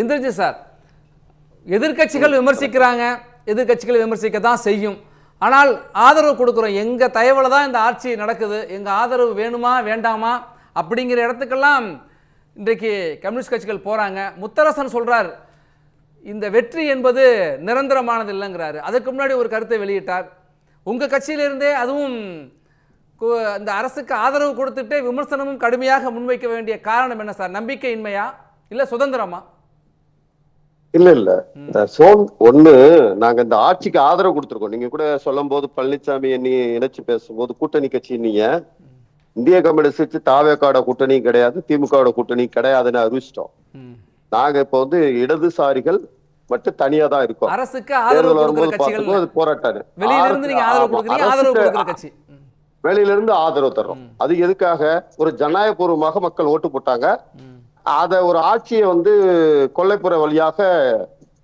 Indrajit sir, எதிர்க்கட்சிகள் விமர்சிக்கிறாங்க, எதிர்க்கட்சிகள் விமர்சிக்க தான் செய்யும். ஆனால் ஆதரவு கொடுக்குறோம், எங்கள் தயவில் தான் இந்த ஆட்சி நடக்குது, எங்கள் ஆதரவு வேணுமா வேண்டாமா அப்படிங்கிற இடத்துக்கெல்லாம் இன்றைக்கு கம்யூனிஸ்ட் கட்சிகள் போகிறாங்க. முத்தரசன் சொல்கிறார், இந்த வெற்றி என்பது நிரந்தரமானது இல்லைங்கிறாரு. அதுக்கு முன்னாடி ஒரு கருத்தை வெளியிட்டார். உங்கள் கட்சியிலிருந்தே அதுவும் இந்த அரசுக்கு ஆதரவு கொடுத்துட்டு விமர்சனமும் கடுமையாக முன்வைக்க வேண்டிய காரணம் என்ன சார்? நம்பிக்கையின்மையா இல்ல சுதந்திரமா? இல்ல ஒண்ணு, நாங்க இந்த ஆட்சிக்கு ஆதரவு கொடுத்துருக்கோம். நீங்க கூட சொல்லும் போது பழனிசாமி நீ இணைச்சு பேசும்போது கூட்டணி கட்சி நீங்க இந்திய கம்யூனிஸ்ட் தாவேக்காட கூட்டணி கிடையாது, திமுக கூட்டணி கிடையாதுன்னு அறிவிச்சிட்டோம். நாங்க இப்ப இடதுசாரிகள் மட்டும் தனியா தான் இருக்கோம். அரசுக்கு ஆதரவு கொடுக்கிற கட்சிகள் போராட்டம் வெளியில இருந்து நீங்க ஆதரவு கொடுக்கறீங்க, ஆதரவு கொடுக்கிற கட்சி வெளியில இருந்து ஆதரவு தர்றோம். அது எதுக்காக? ஒரு ஜனநாயகபூர்வமாக மக்கள் ஓட்டு போட்டாங்க. அத ஒரு ஆட்சியை கொல்லைப்புற வழியாக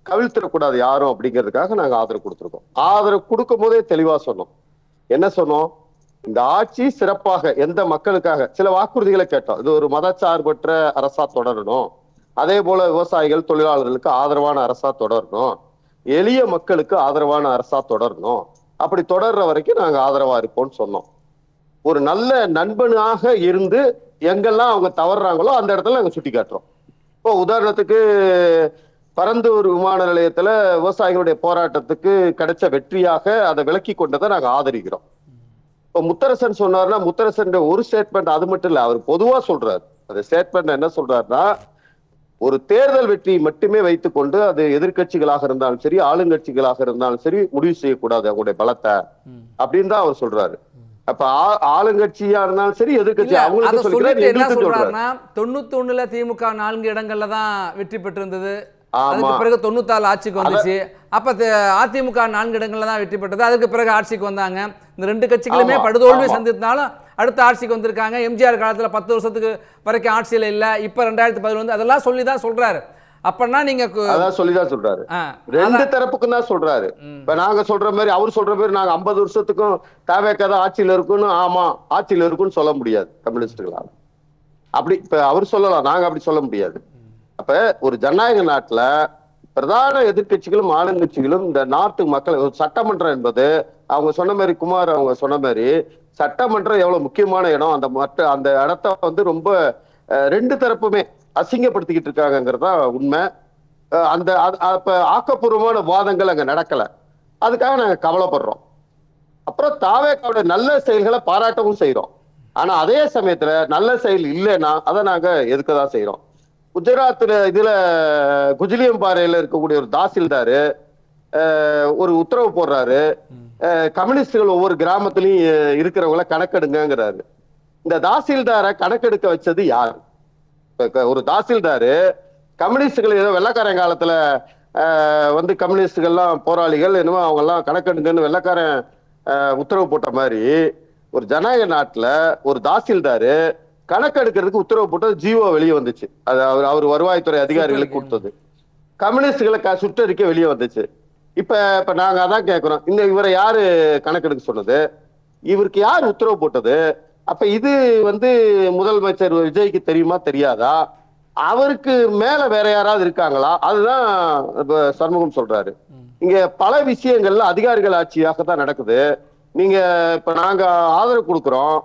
கவிழ்த்திடக்கூடாது யாரும் அப்படிங்கிறதுக்காக நாங்க ஆதரவு கொடுத்துருக்கோம். ஆதரவு கொடுக்கும் போதே தெளிவா சொன்னோம். என்ன சொன்னோம்? இந்த ஆட்சி சிறப்பாக எந்த மக்களுக்காக சில வாக்குறுதிகளை கேட்டோம். இது ஒரு மதச்சார்பற்ற அரசா தொடரணும், அதே போல விவசாயிகள் தொழிலாளர்களுக்கு ஆதரவான அரசா தொடரணும், எளிய மக்களுக்கு ஆதரவான அரசா தொடரணும். அப்படி தொடர்ற வரைக்கும் நாங்க ஆதரவா இருப்போம்னு சொன்னோம். ஒரு நல்ல நண்பனாக இருந்து எங்கெல்லாம் அவங்க தவறுறாங்களோ அந்த இடத்துல நாங்க சுட்டி காட்டுறோம். இப்போ உதாரணத்துக்கு பரந்தூர் விமான நிலையத்துல விவசாயிகளுடைய போராட்டத்துக்கு கிடைச்ச வெற்றியாக அதை விலக்கி கொண்டதை நாங்க ஆதரிக்கிறோம். இப்போ முத்தரசன் சொன்னார்னா, முத்தரசன் ஒரு ஸ்டேட்மெண்ட் அது மட்டும் இல்ல, அவர் பொதுவா சொல்றாரு. அந்த ஸ்டேட்மெண்ட் என்ன சொல்றாருன்னா, ஒரு தேர்தல் வெற்றி மட்டுமே வைத்துக் கொண்டு அது எதிர்கட்சிகளாக இருந்தாலும் சரி ஆளுங்கட்சிகளாக இருந்தாலும் சரி முடிவு செய்யக்கூடாது அவங்களுடைய பலத்தை அப்படின்னு தான் அவர் சொல்றாரு. அப்ப ஆளுங்கட்சியா இருந்தாலும் சரி எதிர்கட்சி அவங்களுக்கு சொல்றாருன்னா 91ல திமுக 4 இடங்கள்ல தான் வெற்றி பெற்றிருந்தது. அதுக்கு பிறகு 94 ஆட்சிக்கு வந்துச்சு. அப்ப அதிமுக 4 இடங்கள்ல தான் வெற்றி பெற்றது. அதுக்கு பிறகு ஆட்சிக்கு வந்தாங்க. இந்த 2 கட்சிகளுமே படுதோல்வி சந்தித்தாலும் அடுத்த ஆட்சிக்கு வந்திருக்காங்க. எம்ஜிஆர் காலத்துல 10 வருஷத்துக்கு வரைக்கும் ஆட்சியில இல்ல, இப்ப 2011 அதெல்லாம் சொல்லிதான் சொல்றாரு. அப்பனா நீங்க அதான் சொல்லிதான் சொல்றாரு. ரெண்டு தரப்புக்கும் தான் சொல்றாரு. இப்ப நாங்க சொல்ற மாதிரி அவர் சொல்ற மாதிரி நாங்க 50 வருஷத்துக்கும் தாவேக்காத ஆட்சியில இருக்குன்னு, ஆமா ஆட்சியில இருக்குன்னு சொல்ல முடியாது கம்யூனிஸ்டுகளால. அப்படி இப்ப அவர் சொல்லலாம், நாங்க அப்படி சொல்ல முடியாது. அப்ப ஒரு ஜனநாயக நாட்டுல பிரதான எதிர்கட்சிகளும் ஆளுங்கட்சிகளும் இந்த நாட்டு மக்கள் சட்டமன்றம் என்பது அவங்க சொன்ன மாதிரி குமார் அவங்க சொன்ன மாதிரி சட்டமன்றம் எவ்வளவு முக்கியமான இடம். அந்த இடத்த ரொம்ப 2 தரப்புமே அசிங்கப்படுத்திக்கிட்டு இருக்காங்கிறதா உண்மை. அந்த ஆக்கப்பூர்வமான வாதங்கள் அங்க நடக்கல. அதுக்காக நாங்க கவலைப்படுறோம். அப்புறம் தாவேக்காவோட நல்ல செயல்களை பாராட்டவும் செய்யறோம். ஆனா அதே சமயத்துல நல்ல செயல் இல்லைன்னா அதை நாங்க எதுக்கதான் செய்யறோம். குஜராத்ல குஜிலியம்பாறையில இருக்கக்கூடிய ஒரு தாசில்தாரு ஒரு உத்தரவு போடுறாரு, கம்யூனிஸ்டுகள் ஒவ்வொரு கிராமத்திலையும் இருக்கிறவங்கள கணக்கெடுங்கிறாரு. இந்த தாசில்தாரை கணக்கெடுக்க வச்சது யாரு? ஒரு தாசில்தாரு கம்யூனிஸ்டுகள் ஏதோ வெள்ளக்காரன் காலத்துல கம்யூனிஸ்டுகள்லாம் போராளிகள் என்னமோ அவங்க எல்லாம் கணக்கெடுங்கன்னு வெள்ளக்காரன் உத்தரவு போட்ட மாதிரி ஒரு ஜனநாயக நாட்டுல ஒரு தாசில்தாரு கணக்கெடுக்கிறதுக்கு உத்தரவு போட்டது ஜீவோ வெளியே வந்துச்சு. அது அவர் வருவாய்த்துறை அதிகாரிகளுக்கு கொடுத்தது. கம்யூனிஸ்டுகளை சுற்றறிக்கை வெளியே வந்துச்சு. இப்ப நாங்க அதான் கேட்கிறோம், இவரை யாரு கணக்கெடுக்க சொன்னது? இவருக்கு யார் உத்தரவு போட்டது? அப்ப இது முதலமைச்சர் விஜய்க்கு தெரியுமா தெரியாதா? அவருக்கு மேல வேற யாராவது இருக்காங்களா? அதுதான் சண்முகம் சொல்றாரு. இங்க பல விஷயங்கள்ல அதிகாரிகள் ஆட்சியாக தான் நடக்குது. நீங்க இப்ப நாங்க ஆதரவு கொடுக்கிறோம்.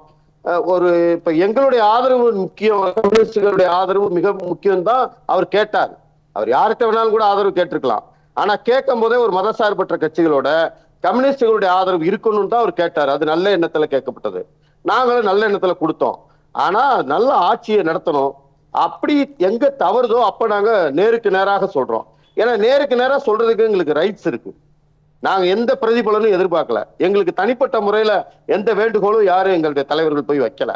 இப்ப எங்களுடைய ஆதரவு முக்கியம், கம்யூனிஸ்டுகளுடைய ஆதரவு மிக முக்கியம் தான் அவர் கேட்டார். அவர் யார்கிட்ட வேணாலும் கூட ஆதரவு கேட்டிருக்கலாம். ஆனா கேட்கும் போதே ஒரு மதசார்பற்ற கட்சிகளோட கம்யூனிஸ்டுகளுடைய ஆதரவு இருக்கணும்னு தான் அவர் கேட்டார். அது நல்ல எண்ணத்துல கேட்கப்பட்டது. நாங்களும் நல்ல எண்ணத்துல கொடுத்தோம். ஆனா நல்ல ஆட்சியை நடத்தணும். அப்படி எங்க தவறுதோ அப்ப நாங்க நேருக்கு நேராக சொல்றோம். ஏன்னா நேருக்கு நேராக சொல்றதுக்கு எங்களுக்கு ரைட்ஸ் இருக்கு. நாங்க எந்த பிரதிபலனும் எதிர்பார்க்கல. எங்களுக்கு தனிப்பட்ட முறையில எந்த வேண்டுகோளும் யாரும் எங்களுடைய தலைவர்கள் போய் வைக்கல.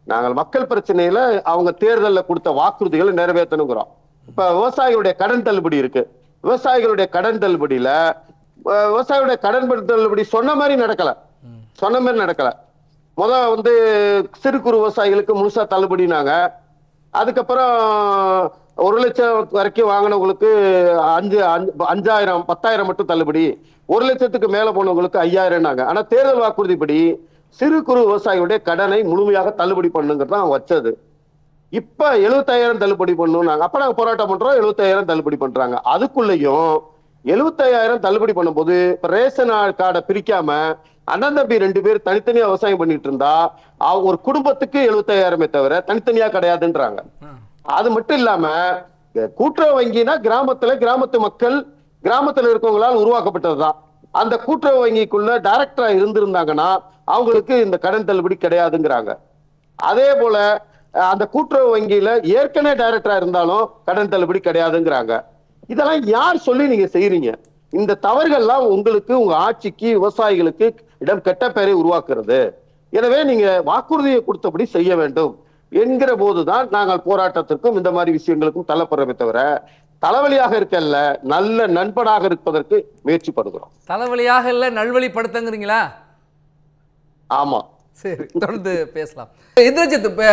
நாங்கள் மக்கள் பிரச்சனையில அவங்க தேர்தலில் கொடுத்த வாக்குறுதிகளை நிறைவேற்றணுங்கிறோம். இப்ப விவசாயிகளுடைய கடன் தள்ளுபடி இருக்கு. விவசாயிகளுடைய கடன் தள்ளுபடியில விவசாயிகளுடைய கடன் தள்ளுபடி சொன்ன மாதிரி நடக்கல. சிறு குறு விவசாயிகளுக்கு முழுசா தள்ளுபடினாங்க. அதுக்கப்புறம் 1 லட்சம் வரைக்கும் வாங்கினவங்களுக்கு 5,000 10,000 மட்டும் தள்ளுபடி, 1 லட்சத்துக்கு மேல போனவங்களுக்கு 5,000. ஆனா தேர்தல் வாக்குறுதிப்படி சிறு குறு விவசாயிகளுடைய கடனை முழுமையாக தள்ளுபடி பண்ணுங்கிறது தான் வச்சது. இப்ப 75,000 தள்ளுபடி பண்ணணும். அப்ப நாங்க போராட்டம் பண்றோம், 75,000 தள்ளுபடி பண்றாங்க. அதுக்குள்ளயும் 75,000 தள்ளுபடி பண்ணும்போது ரேஷன் கார்டை பிரிக்காம அண்ணன் தம்பி 2 பேர் தனித்தனியா விவசாயம் பண்ணிட்டு இருந்தா ஒரு குடும்பத்துக்கு 75,000 தவிர தனித்தனியா கிடையாதுன்றாங்க. அது மட்டும் இல்லாம கூட்டுறவு வங்கினா கிராமத்து மக்கள் கிராமத்துல இருக்கவங்களால் உருவாக்கப்பட்டதுதான். அந்த கூட்டுறவு வங்கிக்குள்ள டைரக்டரா இருந்திருந்தாங்கன்னா அவங்களுக்கு இந்த கடன் தள்ளுபடி கிடையாதுங்கிறாங்க. அதே போல அந்த கூட்டுறவு வங்கியில ஏற்கனவே டைரக்டரா இருந்தாலும் கடன் தள்ளுபடி கிடையாதுங்கிறாங்க. இதெல்லாம் யார் சொல்லி நீங்க செய்யறீங்க? இந்த தவறுகள்லாம் உங்களுக்கு, உங்க ஆட்சிக்கு, விவசாயிகளுக்கு இடம் கெட்ட பெயரை உருவாக்குறது. எனவே நீங்க வாக்குறுதியை கொடுத்தபடி செய்ய வேண்டும் என்கிற போதுதான் நாங்கள் போராட்டத்திற்கும் இந்த மாதிரி விஷயங்களுக்கும் தள்ளப்படுறமே தவிர தலைவலியாக இருக்கல்ல, நல்ல நண்பனாக இருப்பதற்கு முயற்சி படுகிறோம். தலைவலியாக இல்ல நல்வழிப்படுத்துங்கிறீங்களா? ஆமா, சரி, தொடர்ந்து பேசலாம். இந்திரஜித், இப்போ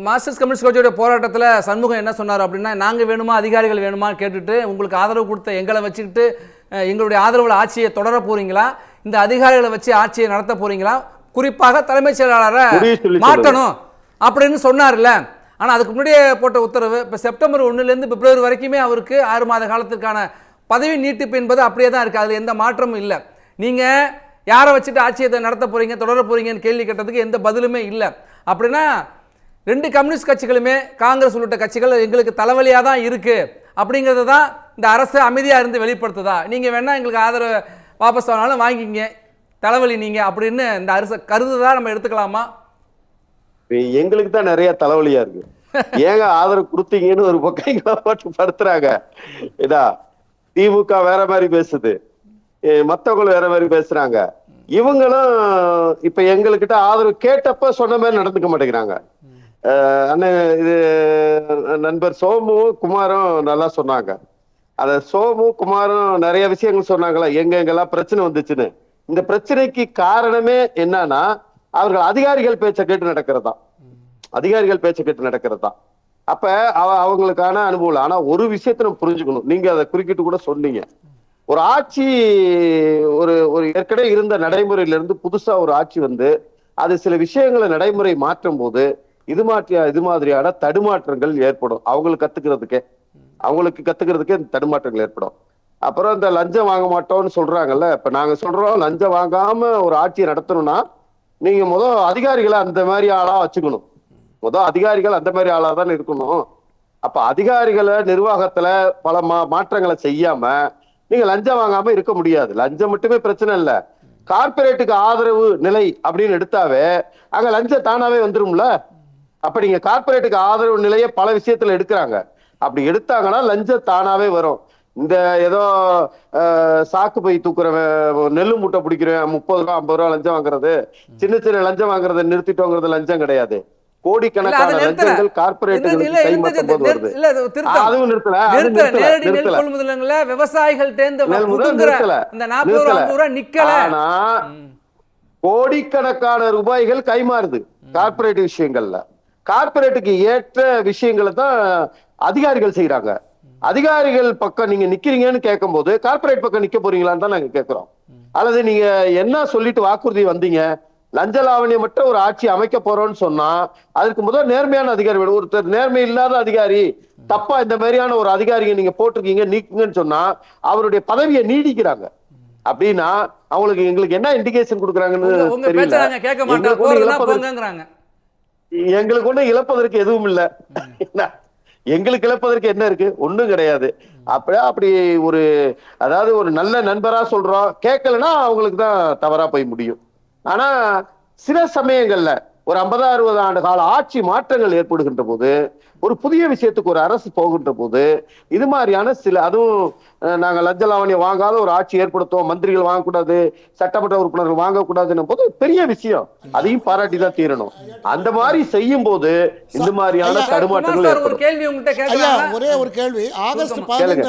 மார்க்சிஸ்ட் கம்யூனிஸ்ட் கட்சியோட போராட்டத்தில் சண்முகம் என்ன சொன்னார் அப்படின்னா, நாங்கள் வேணுமா அதிகாரிகள் வேணுமான்னு கேட்டுட்டு உங்களுக்கு ஆதரவு கொடுத்த எங்களை வச்சுக்கிட்டு எங்களுடைய ஆதரவில் ஆட்சியை தொடர போறீங்களா, இந்த அதிகாரிகளை வச்சு ஆட்சியை நடத்த போறீங்களா, குறிப்பாக தலைமைச் செயலாளரை மாற்றணும் அப்படின்னு சொன்னார்ல. ஆனால் அதுக்கு முன்னாடியே போட்ட உத்தரவு இப்போ செப்டம்பர் 1லேருந்து பிப்ரவரி வரைக்குமே அவருக்கு 6 மாத காலத்திற்கான பதவி நீட்டிப்பு என்பது அப்படியே தான் இருக்குது. அதில் எந்த மாற்றமும் இல்லை. நீங்கள் யாரை வச்சுட்டு ஆட்சியை நடத்த போறீங்க, தொடர போறீங்கன்னு கேள்வி கேட்டதுக்கு எந்த பதிலுமே இல்லை. அப்படின்னா 2 கம்யூனிஸ்ட் கட்சிகளுமே, காங்கிரஸ் உள்ளிட்ட கட்சிகள் எங்களுக்கு தலைவலியாக தான் இருக்குது அப்படிங்கிறது தான் இந்த அரசு அமைதியாக இருந்து வெளிப்படுத்துதா? நீங்கள் வேணால் எங்களுக்கு ஆதரவு வாபஸ் ஆனாலும் வாங்கிக்கிங்க, தலைவலி நீங்கள் அப்படின்னு இந்த அரசு கருதுதா நம்ம எடுத்துக்கலாமா? எங்களுக்கு தான் நிறைய தலைவலியா இருக்கு. ஏங்க ஆதரவு கொடுத்தீங்கன்னு ஒரு பக்கம் போட்டு படுத்துறாங்க. இதா திமுக வேற மாதிரி பேசுது, மத்தவங்களும் வேற மாதிரி பேசுறாங்க. இவங்களும் இப்ப எங்ககிட்ட ஆதரவு கேட்டப்ப சொன்ன மாதிரி நடந்துக்க மாட்டேங்கிறாங்க. அண்ணன் இது நண்பர் சோமும் குமாரும் நல்லா சொன்னாங்க. அத சோமும் குமாரும் நிறைய விஷயங்கள் சொன்னாங்களா, எங்கெல்லாம் பிரச்சனை வந்துச்சுன்னு. இந்த பிரச்சனைக்கு காரணமே என்னன்னா அவர்கள் அதிகாரிகள் பேச்சை கேட்டு நடக்கிறதா, அதிகாரிகள் பேச்சை கேட்டு நடக்கிறதா. அப்ப அவங்களுக்கான அனுபவம். ஆனா ஒரு விஷயத்த நம்ம புரிஞ்சுக்கணும், நீங்க அதை குறுக்கிட்டு கூட சொன்னீங்க. ஒரு ஆட்சி ஒரு ஏற்கனவே இருந்த நடைமுறையில இருந்து புதுசா ஒரு ஆட்சி வந்து அது சில விஷயங்களை நடைமுறை மாற்றும் போது இது மாதிரியான தடுமாற்றங்கள் ஏற்படும். அவங்களுக்கு கத்துக்கிறதுக்கே தடுமாற்றங்கள் ஏற்படும். அப்புறம் இந்த லஞ்சம் வாங்க மாட்டோம்னு சொல்றாங்கல்ல, இப்ப நாங்க சொல்றோம் லஞ்சம் வாங்காம ஒரு ஆட்சியை நடத்தணும்னா நீங்க அதிகாரிகளை அந்த மாதிரி ஆளா வச்சுக்கணும். அதிகாரிகள் அந்த மாதிரி ஆளா தான் இருக்கணும். அப்ப அதிகாரிகளை நிர்வாகத்துல பல மாற்றங்களை செய்யாம நீங்க லஞ்சம் வாங்காம இருக்க முடியாது. லஞ்சம் மட்டுமே பிரச்சனை இல்ல, கார்பரேட்டுக்கு ஆதரவு நிலை அப்படின்னு எடுத்தாவே அங்க லஞ்சம் தானாவே வந்துரும்ல. அப்ப நீங்க கார்பரேட்டுக்கு ஆதரவு நிலையை பல விஷயத்துல எடுக்கிறாங்க. அப்படி எடுத்தாங்கன்னா லஞ்சம் தானாவே வரும். இந்த ஏதோ சாக்கு பை தூக்குறவன், நெல்லு மூட்டை பிடிக்கிறவன் 30 ரூபா 50 ரூபா லஞ்சம் வாங்குறது, சின்ன லஞ்சம் வாங்குறத நிறுத்திட்டோங்கிறது லஞ்சம் கிடையாது. கோடிக்கணக்கான லஞ்சங்கள் கார்பரேட்டுகளுக்கு கைமாற்றும் போது வருது. அதுவும் நிறுத்தல. விவசாயிகள் ஆனா கோடிக்கணக்கான ரூபாய்கள் கைமாறுது கார்பரேட் விஷயங்கள்ல. கார்பரேட்டுக்கு ஏற்ற விஷயங்களை தான் அதிகாரிகள் செய்யறாங்க. அதிகாரிகள் பக்கம் நீங்க நிக்கிறீங்கன்னு கேட்கும் போது கார்பரேட் பக்கம் நிக்க போறீங்களான்னு தான் நாங்க கேட்கிறோம். அல்லது நீங்க என்ன சொல்லிட்டு வாக்குறுதி வந்தீங்க, லஞ்ச லாவணியமற்ற ஒரு ஆட்சி அமைக்க போறோம்னு சொன்னா அதுக்கு முதல் நேர்மையான அதிகாரி வேணும். ஒருத்தர் நேர்மை இல்லாத அதிகாரி, தப்பா இந்த மாதிரியான ஒரு அதிகாரிங்க நீங்க போட்டிருக்கீங்க நீக்குங்கன்னு சொன்னா அவருடைய பதவியை நீடிக்கிறாங்க. அப்படின்னா அவங்களுக்கு எங்களுக்கு என்ன இண்டிகேஷன் கொடுக்குறாங்கன்னு தெரியல. எங்களுக்கு ஒண்ணு இழப்பதற்கு எதுவும் இல்ல. எங்களுக்கு இழப்பதற்கு என்ன இருக்கு? ஒண்ணும் கிடையாது. அப்படி ஒரு அதாவது ஒரு நல்ல நண்பரா சொல்றோம், கேட்கலன்னா அவங்களுக்கு தான் தவறா போய் முடியும். ஆனா சில சமயங்கள்ல ஒரு 50-60 ஆண்டு கால ஆட்சி மாற்றங்கள் ஏற்படுகின்ற போது, ஒரு புதிய விஷயத்துக்கு ஒரு அரசு போகின்ற போது இது மாதிரியான சில, அதுவும் நாங்க லஞ்ச லாவணியம் வாங்காத ஒரு ஆட்சி ஏற்படுத்துவோம், மந்திரிகள் வாங்கக்கூடாது, சட்டமன்ற உறுப்பினர்கள் வாங்கக்கூடாதுன்னு போது பெரிய விஷயம், அதையும் பாராட்டி தான் தீரணும். அந்த மாதிரி செய்யும் போது இந்த மாதிரியான தடுமாற்றங்கள் ஏற்படும். ஒரே ஒரு கேள்வி, ஆகஸ்ட் 15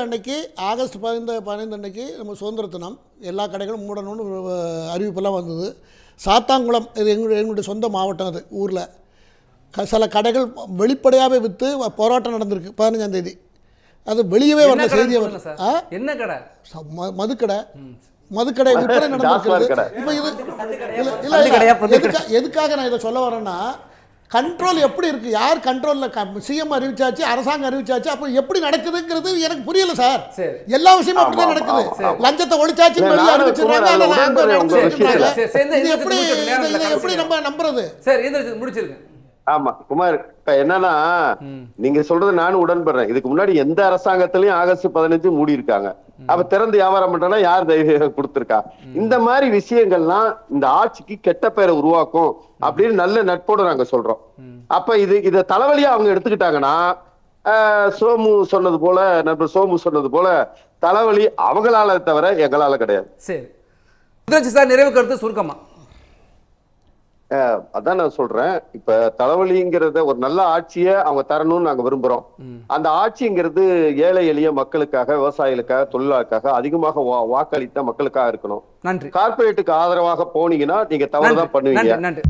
அன்னைக்கு நம்ம சுதந்திர தினம், எல்லா கடைகளும் மூடணும்னு அறிவிப்பெல்லாம் வந்தது. சாத்தாங்குளம், இது எங்களுடைய சொந்த மாவட்டம், அது ஊரில் சில கடைகள் வெளிப்படையாகவே விற்று போராட்டம் நடந்திருக்கு 15ஆம் தேதி. அது வெளியவே வந்த செய்தி. என்ன கடை? மதுக்கடை விற்பனை நடந்திருக்கிறது. இப்போ இது இல்லை, எதுக்காக நான் இதை சொல்ல வரேன்னா, கண்ட்ரோல் எப்படி இருக்கு? யார் கண்ட்ரோல்ல? சிஎம் அறிவிச்சாச்சு, அரசாங்கம் அறிவிச்சாச்சு, அப்ப எப்படி நடக்குதுங்கிறது எனக்கு புரியல சார். சரி. எல்லா விஷயமும் அப்படிதான் நடக்குது. லஞ்சத்தை ஒழிச்சாச்சுன்னு வெளியே அறிவிச்சிடுறாங்க, ஆனா அங்க நடந்துருக்காங்க. இது எப்படி இதை எப்படி நம்ம நம்புறது? சரி, இந்த முடிச்சிருங்க. ஆமா குமார், இப்ப என்னன்னா நீங்க சொல்றது நானும் உடன்படுறேன். இதுக்கு முன்னாடி எந்த அரசாங்கத்திலயும் ஆகஸ்ட் 15 மூடி இருக்காங்க. அப்ப திறந்து வியாபாரம் பண்றா யார் தைரியம் கொடுத்திருக்கா? இந்த மாதிரி விஷயங்கள்லாம் இந்த ஆட்சிக்கு கெட்ட பெயரை உருவாக்கும் அப்படின்னு நல்ல நட்போடு நாங்க சொல்றோம். அப்ப இத தலைவலியா அவங்க எடுத்துக்கிட்டாங்கன்னா, சோமு சொன்னது போல, நண்பர் சோமு சொன்னது போல, தலைவலி அவங்களால தவிர எங்களால கிடையாது. சரி சார், நிறைவு கருத்து சுருக்கமா. அதான் நான் சொல்றேன். இப்ப தலைவலிங்கிறத ஒரு நல்ல ஆட்சியை அவங்க தரணும்னு நாங்க விரும்புறோம். அந்த ஆட்சிங்கிறது ஏழை எளிய மக்களுக்காக, விவசாயிகளுக்காக, தொழிலாளருக்காக, அதிகமாக வாக்களித்த மக்களுக்காக இருக்கணும். நன்றி. கார்பரேட்டுக்கு ஆதரவாக போனீங்கன்னா நீங்க தவறுதான் பண்ணுவீங்க. நன்றி.